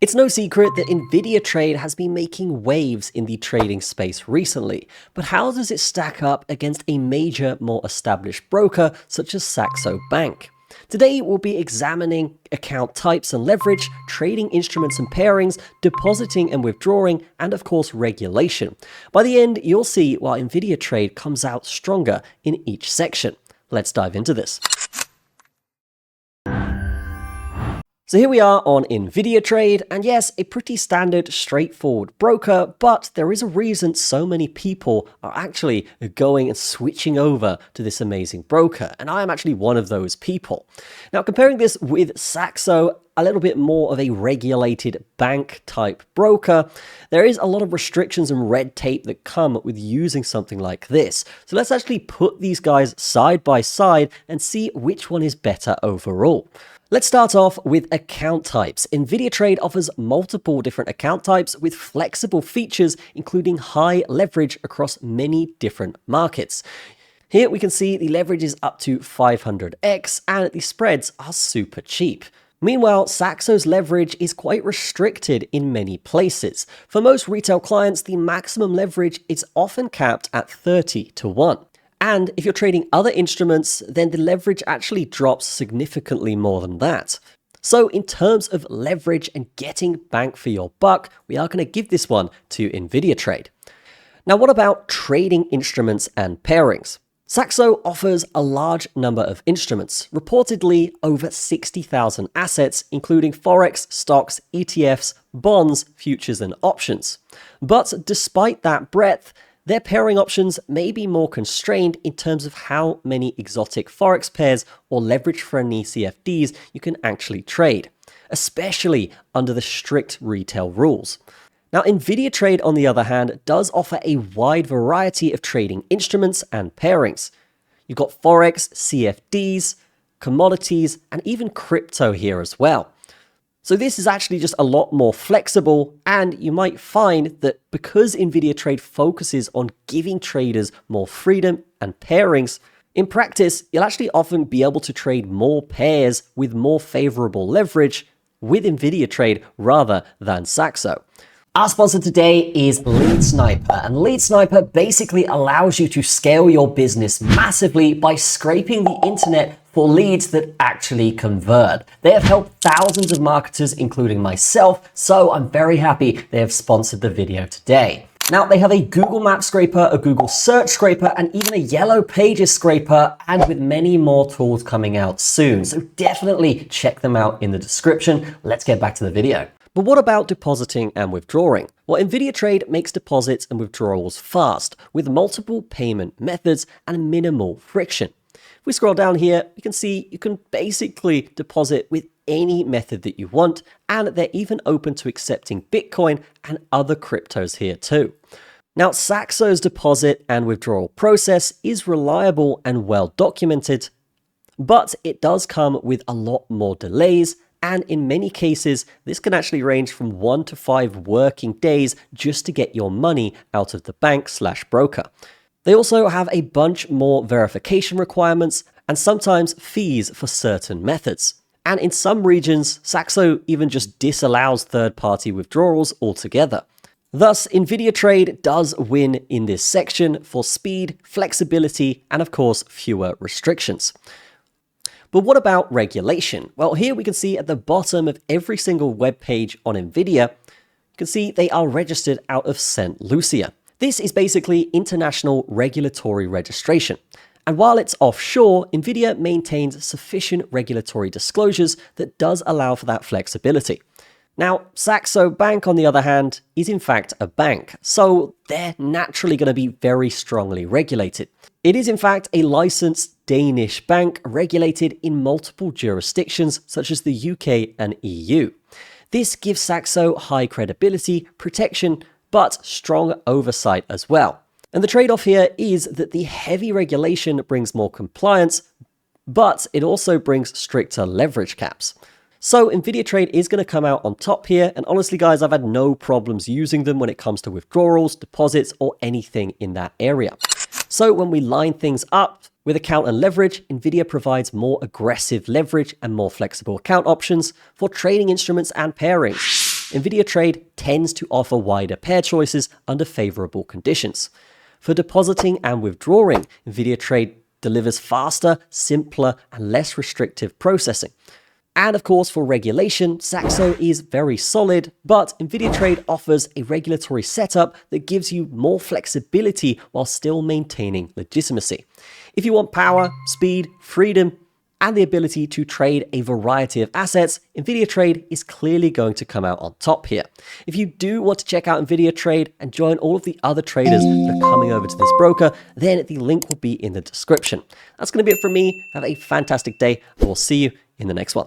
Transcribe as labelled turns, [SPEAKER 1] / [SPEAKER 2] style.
[SPEAKER 1] It's no secret that InvidiaTrade has been making waves in the trading space recently, but how does it stack up against a major, more established broker such as Saxo Bank? Today, we'll be examining account types and leverage, trading instruments and pairings, depositing and withdrawing, and of course, regulation. By the end, you'll see why InvidiaTrade comes out stronger in each section. Let's dive into this. So here we are on InvidiaTrade, and yes, a pretty standard, straightforward broker, but there is a reason so many people are actually going and switching over to this amazing broker, and I am actually one of those people. Now, comparing this with Saxo, a little bit more of a regulated bank type broker, there is a lot of restrictions and red tape that come with using something like this. So let's actually put these guys side by side and see which one is better overall. Let's start off with account types. InvidiaTrade offers multiple different account types with flexible features, including high leverage across many different markets. Here we can see the leverage is up to 500x and the spreads are super cheap. Meanwhile, Saxo's leverage is quite restricted in many places. For most retail clients, the maximum leverage is often capped at 30-1. And if you're trading other instruments, then the leverage actually drops significantly more than that. So in terms of leverage and getting bang for your buck, we are going to give this one to InvidiaTrade. Now, what about trading instruments and pairings? Saxo offers a large number of instruments, reportedly over 60,000 assets, including Forex, stocks, ETFs, bonds, futures, and options. But despite that breadth, their pairing options may be more constrained in terms of how many exotic Forex pairs or leverage-friendly CFDs you can actually trade, especially under the strict retail rules. Now, InvidiaTrade, on the other hand, does offer a wide variety of trading instruments and pairings. You've got Forex, CFDs, commodities, and even crypto here as well. So this is actually just a lot more flexible, and you might find that because InvidiaTrade focuses on giving traders more freedom and pairings, in practice, you'll actually often be able to trade more pairs with more favorable leverage with InvidiaTrade rather than Saxo. Our sponsor today is Lead Sniper, and Lead Sniper basically allows you to scale your business massively by scraping the internet for leads that actually convert. They have helped thousands of marketers, including myself, so I'm very happy they have sponsored the video today. Now, they have a Google Map scraper, a Google search scraper, and even a Yellow Pages scraper, and with many more tools coming out soon. So definitely check them out in the description. Let's get back to the video. But what about depositing and withdrawing? Well, InvidiaTrade makes deposits and withdrawals fast, with multiple payment methods and minimal friction. If we scroll down here, you can see you can basically deposit with any method that you want, and they're even open to accepting Bitcoin and other cryptos here too. Now, Saxo's deposit and withdrawal process is reliable and well documented, but it does come with a lot more delays, and in many cases, this can actually range from 1 to 5 working days just to get your money out of the bank/broker. They also have a bunch more verification requirements and sometimes fees for certain methods. And in some regions, Saxo even just disallows third-party withdrawals altogether. Thus, InvidiaTrade does win in this section for speed, flexibility, and of course, fewer restrictions. But what about regulation? Well, here we can see at the bottom of every single web page on NVIDIA, you can see they are registered out of St. Lucia. This is basically international regulatory registration. And while it's offshore, NVIDIA maintains sufficient regulatory disclosures that does allow for that flexibility. Now, Saxo Bank, on the other hand, is in fact a bank, so they're naturally going to be very strongly regulated. It is in fact a licensed Danish bank regulated in multiple jurisdictions such as the UK and EU. This gives Saxo high credibility, protection, but strong oversight as well. And the trade-off here is that the heavy regulation brings more compliance, but it also brings stricter leverage caps. So InvidiaTrade is going to come out on top here, and honestly guys, I've had no problems using them when it comes to withdrawals, deposits, or anything in that area. So when we line things up with account and leverage, NVIDIA provides more aggressive leverage and more flexible account options for trading instruments and pairings. InvidiaTrade tends to offer wider pair choices under favorable conditions. For depositing and withdrawing, InvidiaTrade delivers faster, simpler, and less restrictive processing. And of course, for regulation, Saxo is very solid, but InvidiaTrade offers a regulatory setup that gives you more flexibility while still maintaining legitimacy. If you want power, speed, freedom, and the ability to trade a variety of assets, InvidiaTrade is clearly going to come out on top here. If you do want to check out InvidiaTrade and join all of the other traders that are coming over to this broker, then the link will be in the description. That's going to be it from me. Have a fantastic day, and we'll see you in the next one.